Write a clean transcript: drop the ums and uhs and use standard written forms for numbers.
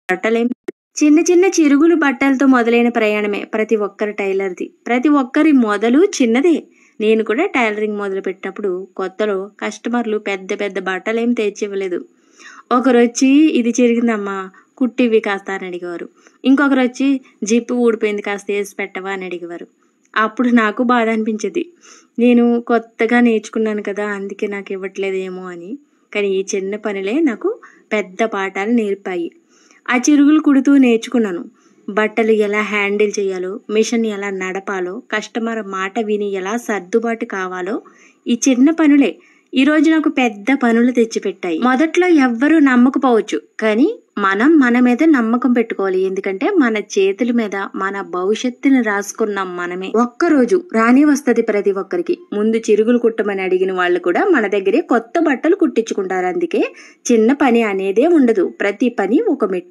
బట్టలేం చిన్న చిన్న చిరుగులు బట్టలతో మొదలైన ప్రయాణమే ప్రతి ఒక్కరి టైలర్‌ది. ప్రతి ఒక్కరి మొదలు చిన్నదే. నేను కూడా టైలరింగ్ మొదలుపెట్టినప్పుడు కొత్తలో కస్టమర్లు పెద్ద పెద్ద బట్టలేం తెచ్చివ్వలేదు. ఒకరొచ్చి "ఇది చిరిగిందమ్మా, కుట్టివ్వి కాస్త" అని అడిగేవారు. ఇంకొకరొచ్చి "జిప్ ఊడిపోయింది కాస్త ఏసి పెట్టవా" అని అడిగేవారు. అప్పుడు నాకు బాధ అనిపించేది. నేను కొత్తగా నేర్చుకున్నాను కదా! అందుకే నాకివ్వట్లేదేమో అని. కానీ ఈ చిన్న పనులే నాకు పెద్ద పాఠాలు నేర్పాయి. ఆ చిరుగులు కుడుతూ నేర్చుకున్నాను. బట్టలు ఎలా హ్యాండిల్ చేయాలో, మిషన్ ఎలా నడపాలో, కస్టమర్ మాట విని ఎలా సర్దుబాటు కావాలో ఈ చిన్న పనులే ఈరోజు నాకు పెద్ద పనులు తెచ్చిపెట్టాయి. మొదట్లో ఎవ్వరూ నమ్మకపోవచ్చు. కానీ మనం మన మీద నమ్మకం పెట్టుకోవాలి. ఎందుకంటే మన చేతుల మీద మన భవిష్యత్తుని రాసుకున్నాం మనమే. ఒక్కరోజు రాని వస్తది ప్రతి ఒక్కరికి. ముందు చిరుగులు కుట్టమని అడిగిన వాళ్ళు కూడా మన దగ్గరే కొత్త బట్టలు కుట్టించుకుంటారు. అందుకే చిన్న పని అనేదే ఉండదు. ప్రతి పని ఒక మెట్టు.